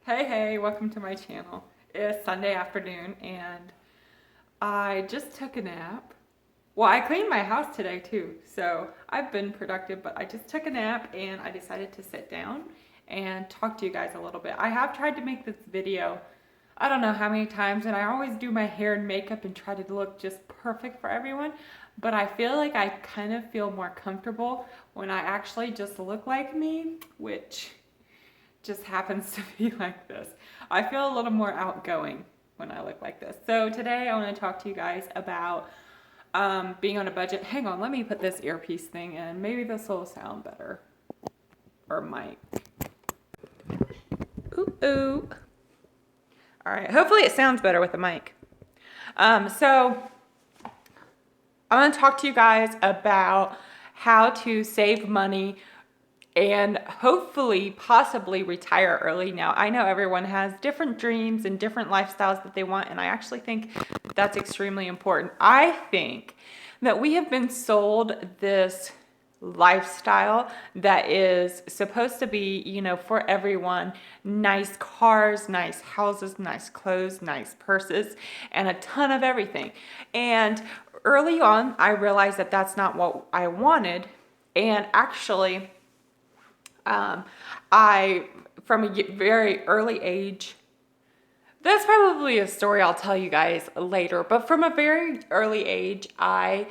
Hey, welcome to my channel. It's Sunday afternoon and I just took a nap. Well, I cleaned my house today too, so I've been productive, but I just took a nap and I decided to sit down and talk to you guys a little bit. I have tried to make this video, I don't know how many times, and I always do my hair and makeup and try to look just perfect for everyone, but I feel like I kind of feel more comfortable when I actually just look like me, which just happens to be like this. I feel a little more outgoing when I look like this. So today I want to talk to you guys about being on a budget. Hang on, let me put this earpiece thing in. Maybe this will sound better. Or might. Ooh. All right, hopefully it sounds better with the mic. So I want to talk to you guys about how to save money and hopefully possibly retire early. Now, I know everyone has different dreams and different lifestyles that they want, and I actually think that's extremely important. I think that we have been sold this lifestyle that is supposed to be, for everyone: nice cars, nice houses, nice clothes, nice purses, and a ton of everything. And early on, I realized that that's not what I wanted. And actually, from a very early age, that's probably a story I'll tell you guys later, but from a very early age, I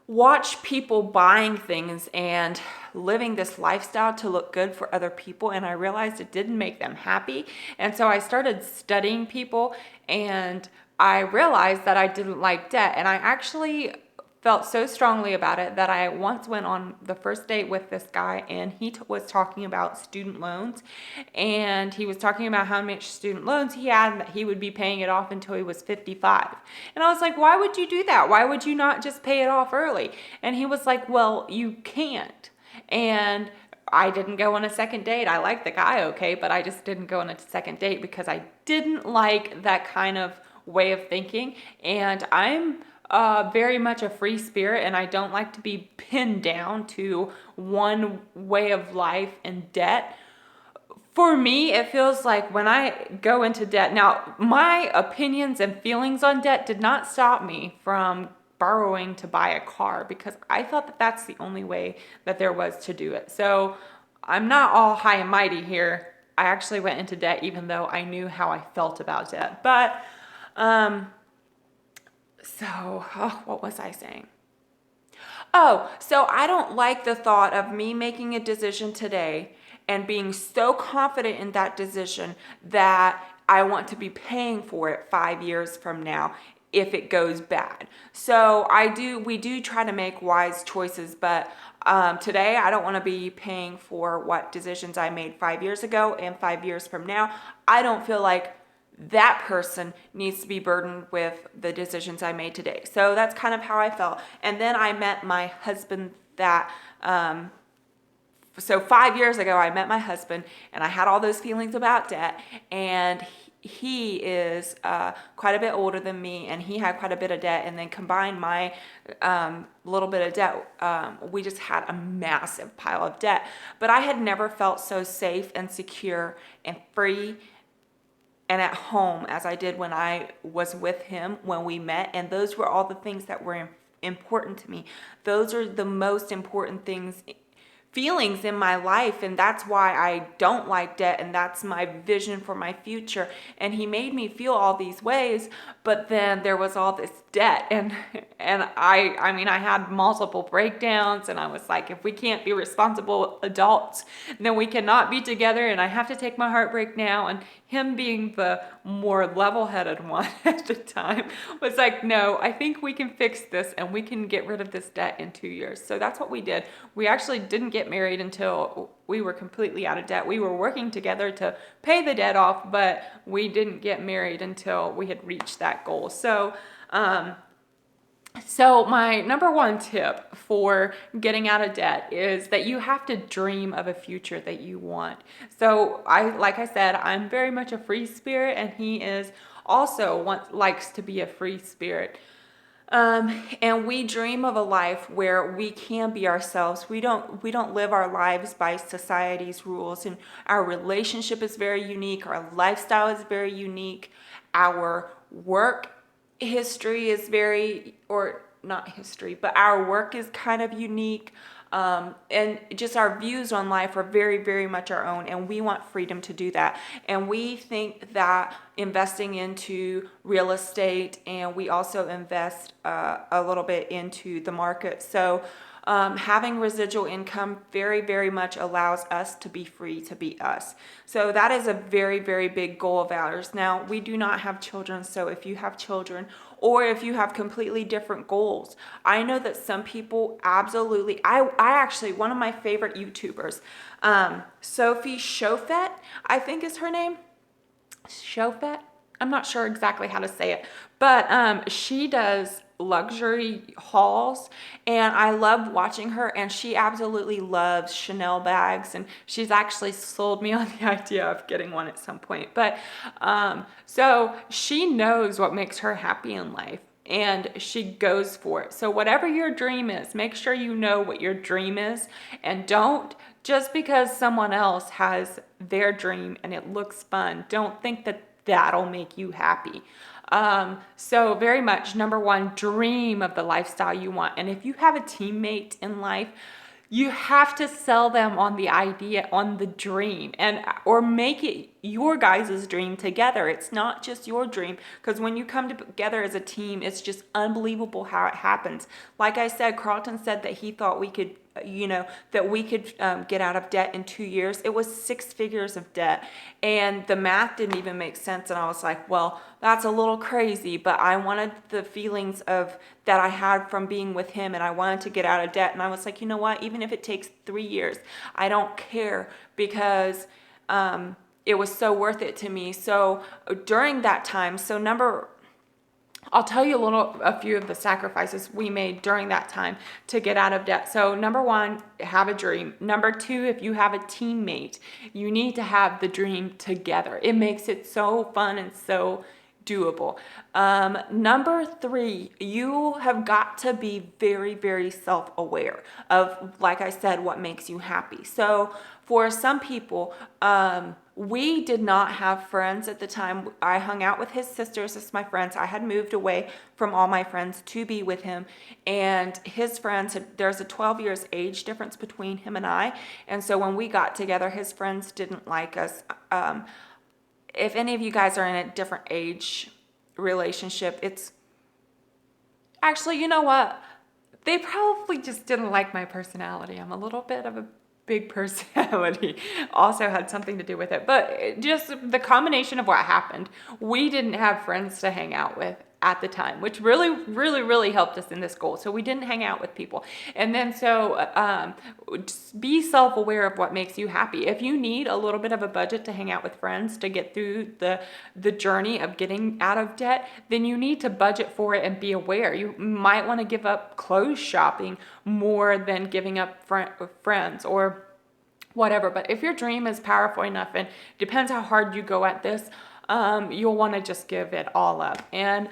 watched people buying things and living this lifestyle to look good for other people, and I realized it didn't make them happy. And so I started studying people, and I realized that I didn't like debt, and I actually felt so strongly about it that I once went on the first date with this guy, and he was talking about student loans, and he was talking about how much student loans he had and that he would be paying it off until he was 55. And I was like, why would you do that? Why would you not just pay it off early? And he was like, well, you can't. And I didn't go on a second date. I liked the guy, okay, but I just didn't go on a second date because I didn't like that kind of way of thinking. And I'm very much a free spirit, and I don't like to be pinned down to one way of life and debt. For me, it feels like when I go into debt, now my opinions and feelings on debt did not stop me from borrowing to buy a car, because I thought that that's the only way that there was to do it. So I'm not all high and mighty here. I actually went into debt even though I knew how I felt about debt. But what was I saying? Oh, so I don't like the thought of me making a decision today and being so confident in that decision that I want to be paying for it 5 years from now if it goes bad. So we do try to make wise choices, but today I don't want to be paying for what decisions I made 5 years ago, and 5 years from now, I don't feel like that person needs to be burdened with the decisions I made today. So that's kind of how I felt. And then I met my husband so 5 years ago, I met my husband, and I had all those feelings about debt, and he is quite a bit older than me, and he had quite a bit of debt, and then combined my little bit of debt, we just had a massive pile of debt. But I had never felt so safe and secure and free and at home as I did when I was with him when we met. And those were all the things that were important to me. Those are the most important feelings in my life, and that's why I don't like debt, and that's my vision for my future. And he made me feel all these ways, but then there was all this debt, and I had multiple breakdowns, and I was like, if we can't be responsible adults, then we cannot be together, and I have to take my heartbreak now. And him, being the more level-headed one at the time, was like, no, I think we can fix this and we can get rid of this debt in 2 years. So that's what we did. We actually didn't get married until we were completely out of debt. We were working together to pay the debt off, but we didn't get married until we had reached that goal. So my number one tip for getting out of debt is that you have to dream of a future that you want. So like I said, I'm very much a free spirit, and he is also likes to be a free spirit. And we dream of a life where we can be ourselves. We don't live our lives by society's rules, and our relationship is very unique. Our lifestyle is very unique. Our work history is very, or not history, but our work is kind of unique. And just our views on life are very, very much our own, and we want freedom to do that. And we think that investing into real estate, and we also invest a little bit into the market. So having residual income very, very much allows us to be free to be us. So that is a very, very big goal of ours. Now, we do not have children, so if you have children, or if you have completely different goals. I know that some people absolutely, I actually, one of my favorite YouTubers, Sophie Shofet, I think is her name. Shofet? I'm not sure exactly how to say it, but she does luxury hauls, and I love watching her, and she absolutely loves Chanel bags, and she's actually sold me on the idea of getting one at some point. But so she knows what makes her happy in life, and she goes for it. So whatever your dream is, make sure you know what your dream is, and don't, just because someone else has their dream and it looks fun, don't think that that'll make you happy. So very much, number one, dream of the lifestyle you want. And if you have a teammate in life, you have to sell them on the idea, on the dream, and or make it your guys' dream together. It's not just your dream, because when you come together as a team, it's just unbelievable how it happens. Like I said, Carlton said that he thought we could, that we could get out of debt in 2 years. It was 6 figures of debt, and the math didn't even make sense. And I was like, well, that's a little crazy, but I wanted the feelings of that I had from being with him, and I wanted to get out of debt. And I was like, you know what? Even if it takes 3 years, I don't care, because it was so worth it to me. So during that time, I'll tell you a few of the sacrifices we made during that time to get out of debt. So number one, have a dream. Number two, if you have a teammate, you need to have the dream together. It makes it so fun and so doable. Number three, you have got to be very, very self-aware of, like I said, what makes you happy. So for some people, we did not have friends at the time. I hung out with his sisters as my friends. I had moved away from all my friends to be with him, and his friends there's a 12 years age difference between him and I. And so when we got together, his friends didn't like us. If any of you guys are in a different age relationship, it's actually, you know what? They probably just didn't like my personality. I'm a little bit of a big personality. Also had something to do with it. But just the combination of what happened, we didn't have friends to hang out with at the time, which really, really, really helped us in this goal. So we didn't hang out with people. And then just be self-aware of what makes you happy. If you need a little bit of a budget to hang out with friends to get through the journey of getting out of debt, then you need to budget for it and be aware. You might want to give up clothes shopping more than giving up friends or whatever. But if your dream is powerful enough, and depends how hard you go at this, you'll want to just give it all up. And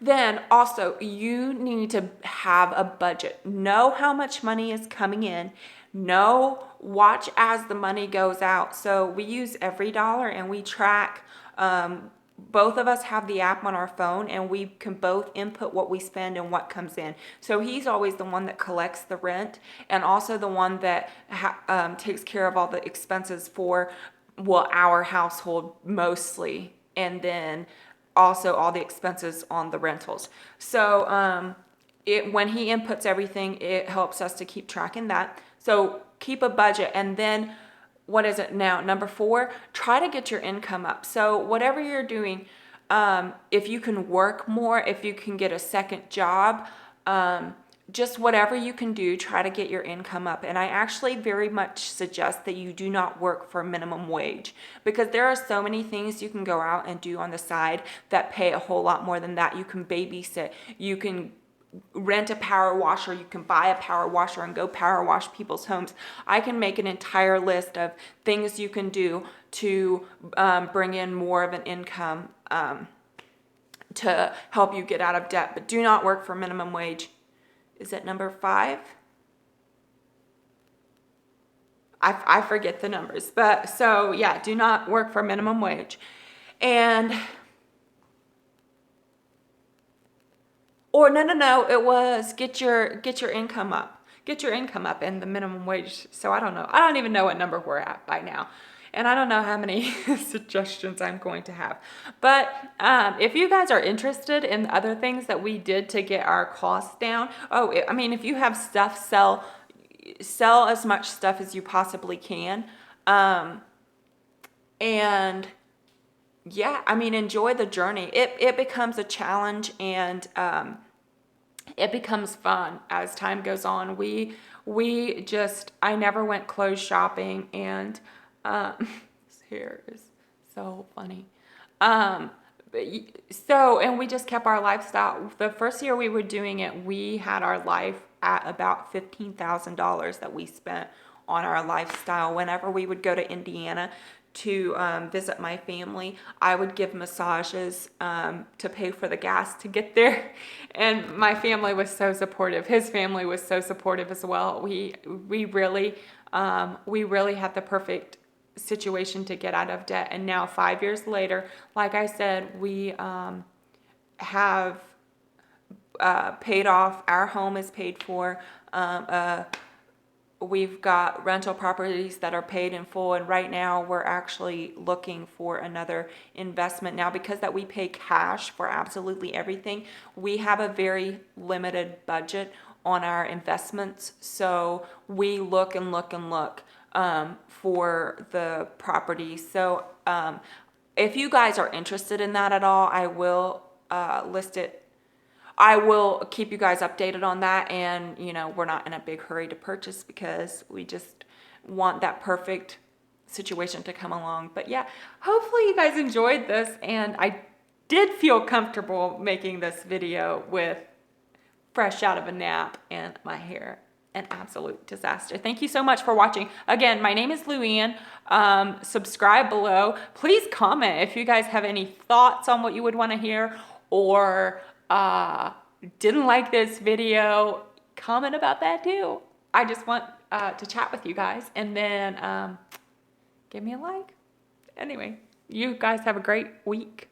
then also, you need to have a budget. Know how much money is coming in. Watch as the money goes out. So we use EveryDollar, and we track. Both of us have the app on our phone, and we can both input what we spend and what comes in. So he's always the one that collects the rent, and also the one that takes care of all the expenses for, well, our household mostly, and then also all the expenses on the rentals. So when he inputs everything, it helps us to keep tracking that. So keep a budget. And then what is it now? Number 4, try to get your income up. So whatever you're doing, if you can work more, if you can get a second job, just whatever you can do, try to get your income up. And I actually very much suggest that you do not work for minimum wage, because there are so many things you can go out and do on the side that pay a whole lot more than that. You can babysit, you can rent a power washer, you can buy a power washer and go power wash people's homes. I can make an entire list of things you can do to bring in more of an income to help you get out of debt. But do not work for minimum wage. Is it number 5? I forget the numbers. But so yeah, do not work for minimum wage. And no, it was get your income up. Get your income up and the minimum wage. So I don't know. I don't even know what number we're at by now. And I don't know how many suggestions I'm going to have. But if you guys are interested in other things that we did to get our costs down, I mean, if you have stuff, sell as much stuff as you possibly can. And yeah, I mean, enjoy the journey. It becomes a challenge, and it becomes fun as time goes on. I never went clothes shopping, and this hair is so funny. And we just kept our lifestyle. The first year we were doing it, we had our life at about $15,000 that we spent on our lifestyle. Whenever we would go to Indiana to visit my family, I would give massages to pay for the gas to get there. And my family was so supportive. His family was so supportive as well. We really had the perfect situation to get out of debt. And now 5 years later, like I said, we have paid off. Our home is paid for. We've got rental properties that are paid in full, and right now we're actually looking for another investment. Now, because that we pay cash for absolutely everything, we have a very limited budget on our investments. So we look and look and look for the property. So if you guys are interested in that at all, I will list it. I will keep you guys updated on that. And, we're not in a big hurry to purchase because we just want that perfect situation to come along. But yeah, hopefully you guys enjoyed this. And I did feel comfortable making this video with fresh out of a nap and my hair an absolute disaster. Thank you so much for watching. Again, my name is Luann. Subscribe below. Please comment if you guys have any thoughts on what you would want to hear, or didn't like this video. Comment about that too. I just want to chat with you guys, and then give me a like. Anyway, you guys have a great week.